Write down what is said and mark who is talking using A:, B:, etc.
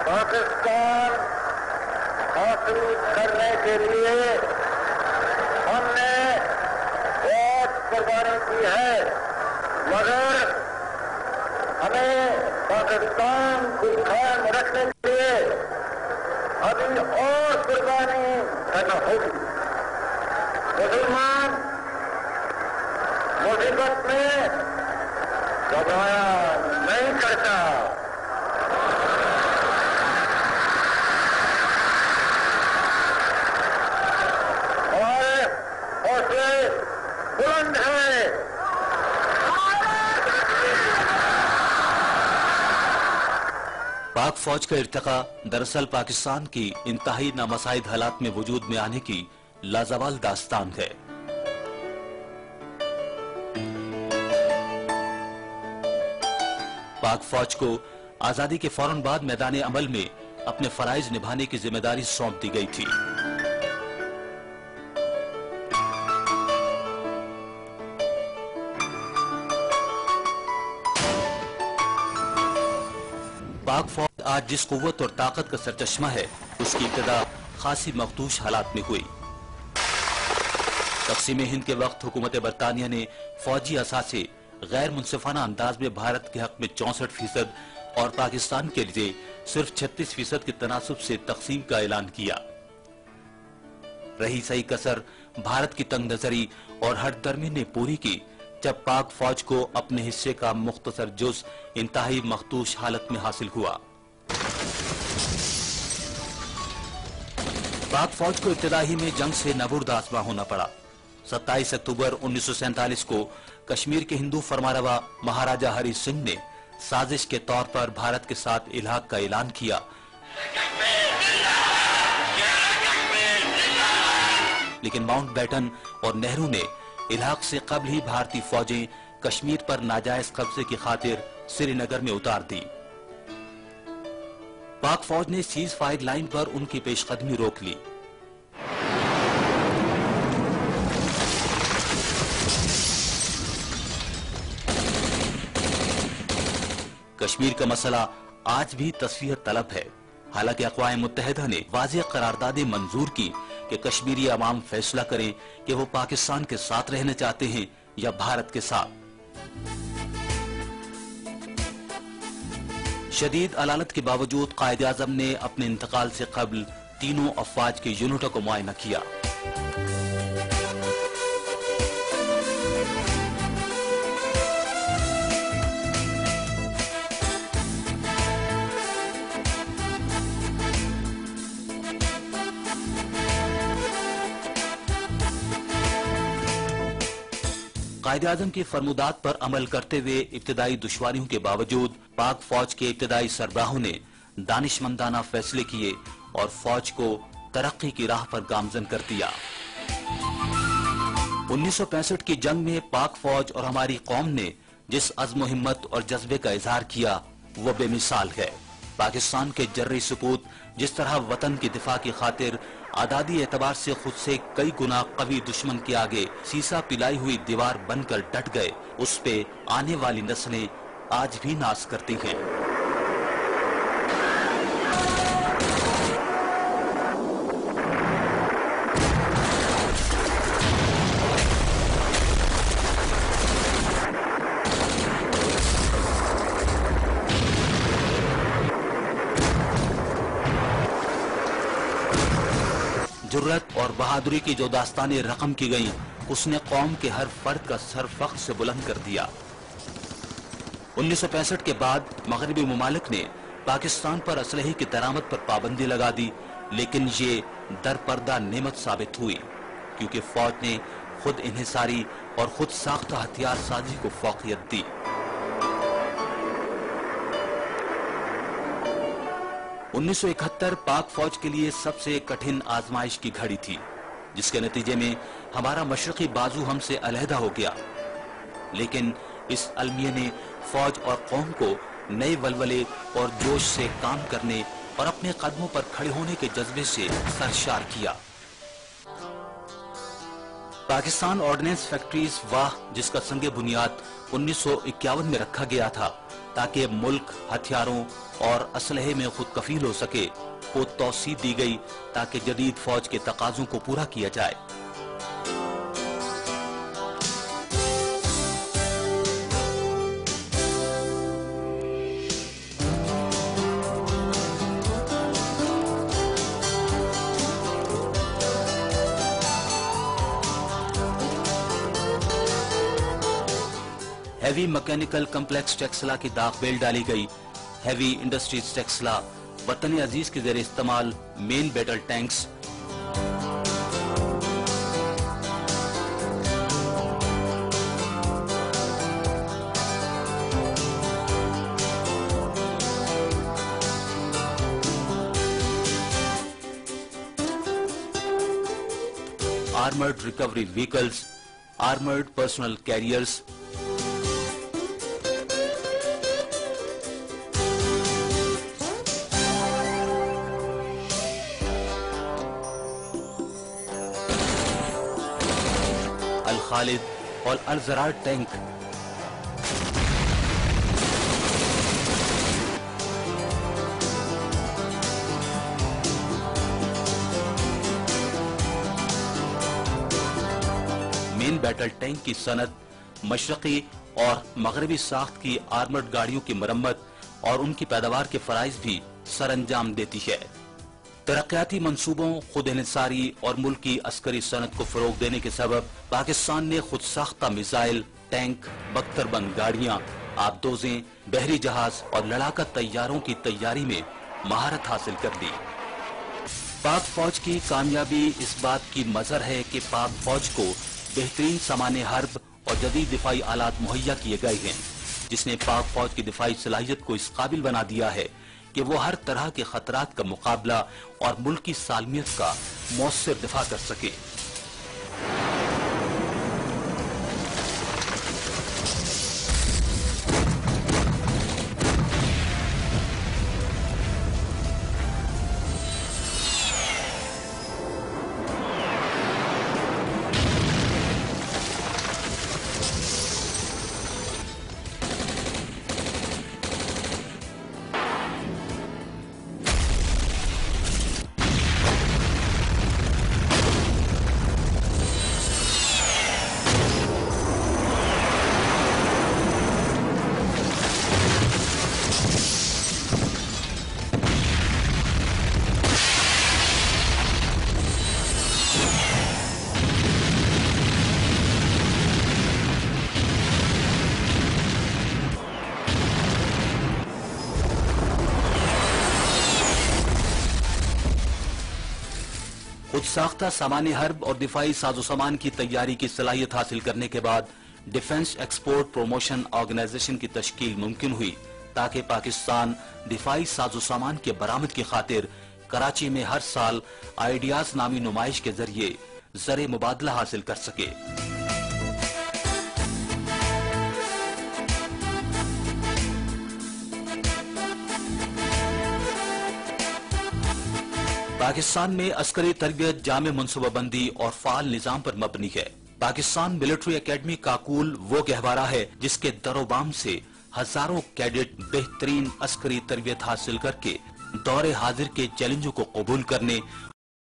A: پاکستان حاصل کرنے کے لیے ہم نے بہت قربانی کی ہے، مگر ہمیں پاکستان کو قائم رکھنے کے لیے ابھی اور قربانی کرنا ہوگی۔ مسلمان مصیبت میں گھبرایا نہیں کرتا، ہمارے حوصلے بلند ہیں۔
B: پاک فوج کا ارتقاء دراصل پاکستان کی انتہائی نامساعد حالات میں وجود میں آنے کی لازوال داستان ہے۔ پاک فوج کو آزادی کے فوراً بعد میدان عمل میں اپنے فرائض نبھانے کی ذمہ داری سونپ دی گئی تھی۔ پاک فوج آج جس قوت اور طاقت کا سرچشمہ ہے، اس کی ابتدا خاصی مخدوش حالات میں ہوئی۔ تقسیم ہند کے وقت حکومت برطانیہ نے فوجی اثاثے غیر منصفانہ انداز میں بھارت کے حق میں 64% اور پاکستان کے لیے صرف 36% کے تناسب سے تقسیم کا اعلان کیا۔ رہی صحیح کسر بھارت کی تنگ نظری اور ہٹ درمی نے پوری کی جب پاک فوج کو اپنے حصے کا مختصر جز انتہائی مخدوش حالت میں حاصل ہوا۔ پاک فوج کو ابتدائی میں جنگ سے نابرد آزما ہونا پڑا۔ 27 اکتوبر 1947 کو کشمیر کے ہندو فرمانروا مہاراجہ ہری سنگھ نے سازش کے طور پر بھارت کے ساتھ الحاق کا اعلان کیا، لیکن ماؤنٹ بیٹن اور نہرو نے الحاق سے قبل ہی بھارتی فوجیں کشمیر پر ناجائز قبضے کی خاطر سری نگر میں اتار دی۔ پاک فوج نے سیز فائر لائن پر ان کی پیش قدمی روک لی۔ کشمیر کا مسئلہ آج بھی تصفیہ طلب ہے، حالانکہ اقوام متحدہ نے واضح قراردادیں منظور کی کہ کشمیری عوام فیصلہ کریں کہ وہ پاکستان کے ساتھ رہنا چاہتے ہیں یا بھارت کے ساتھ۔ شدید علالت کے باوجود قائد اعظم نے اپنے انتقال سے قبل تینوں افواج کے یونٹوں کو معائنہ کیا۔ قائد اعظم کی فرمودات پر عمل کرتے ہوئے ابتدائی دشواریوں کے باوجود پاک فوج کے ابتدائی سربراہوں نے دانشمندانہ فیصلے کیے اور فوج کو ترقی کی راہ پر گامزن کر دیا۔ 1965 کی جنگ میں پاک فوج اور ہماری قوم نے جس عزم و ہمت اور جذبے کا اظہار کیا وہ بے مثال ہے۔ پاکستان کے جرری سپوت جس طرح وطن کی دفاع کی خاطر اعدادی اعتبار سے خود سے کئی گنا قوی دشمن کے آگے سیسا پلائی ہوئی دیوار بن کر ڈٹ گئے، اس پہ آنے والی نسلیں آج بھی ناز کرتی ہیں۔ जुर्रत और बहादुरी की जो दास्तानें रकम की गईं, उसने कौम के हर फर्द का सर फख्र से बुलंद कर दिया। 1965 के बाद मगरबी मुमालिक ने पाकिस्तान पर असलहे की दरामद पर पाबंदी लगा दी, लेकिन ये दरपर्दा नेमत साबित हुई, क्योंकि फौज ने खुद इन्हिसारी और खुद साख्ता हथियार साजी को फौकियत दी। 1971 पाक फौज के लिए सबसे कठिन आजमाइश की घड़ी थी, जिसके नतीजे में हमारा मशरकी बाजू हमसे अलहदा हो गया। लेकिन इस अलमिया ने फौज और कौम को नए वलवले और जोश से काम करने और अपने कदमों पर खड़े होने के जज्बे से सरशार किया। पाकिस्तान ऑर्डिनेंस फैक्ट्रीज वाह, जिसका संगे बुनियाद 1951 में रखा गया था ताकि मुल्क हथियारों और असलहे में खुद कफील हो सके, को तौसीह दी गई ताकि जदीद फौज के तकाजों को पूरा किया जाए। हैवी मैकेनिकल कम्प्लेक्स टेक्सला की दाग बेल डाली गई। हैवी इंडस्ट्रीज टेक्सला वतन अजीज के ज़ेरे इस्तेमाल main battle tanks, armoured recovery vehicles, armoured personnel carriers, Al Khalid और Al Zarrar tank, main battle tank की सनत, मशरकी और मगरबी साख्त की आर्मर्ड गाड़ियों की मरम्मत और उनकी पैदावार के फराइज भी सर अंजाम देती है। तरक्याती मंसूबों, खुद इन्हिसारी और मुल्क की अस्करी सनत को फरोग देने के सबब पाकिस्तान ने खुद साख्ता मिसाइल, टैंक, बख्तरबंद गाड़ियां, आबदोजें, बहरी जहाज और लड़ाका तैयारों की तैयारी में महारत हासिल कर ली। पाक फौज की कामयाबी इस बात की मजहर है कि पाक फौज को बेहतरीन सामान हर्ब और जदीद दिफाई आलात मुहैया किए गए हैं, जिसने पाक फौज की दिफाई सलाहियत को इस काबिल बना दिया है कि वो हर तरह के खतरात का मुकाबला और मुल्क की सालमियत का मौसर दिफा कर सके। खुद साख्ता सामान हर्ब और दिफाई साजो सामान की तैयारी की सलाहियत हासिल करने के बाद डिफेंस एक्सपोर्ट प्रमोशन ऑर्गेनाइजेशन की तश्कील मुमकिन हुई, ताकि पाकिस्तान दिफाई साजो सामान के बरामद की खातिर कराची में हर साल आइडियाज नामी नुमाइश के जरिए ज़रे मुबादला हासिल कर सके। पाकिस्तान में अस्करी तरबियत जामे मनसूबाबंदी और फाल निजाम पर मबनी है। पाकिस्तान मिलिट्री एकेडमी काकूल वो गहवारा है जिसके दरोबाम से हजारों कैडेट बेहतरीन अस्करी तरबियत हासिल करके दौरे हाजिर के चैलेंजों को कबूल करने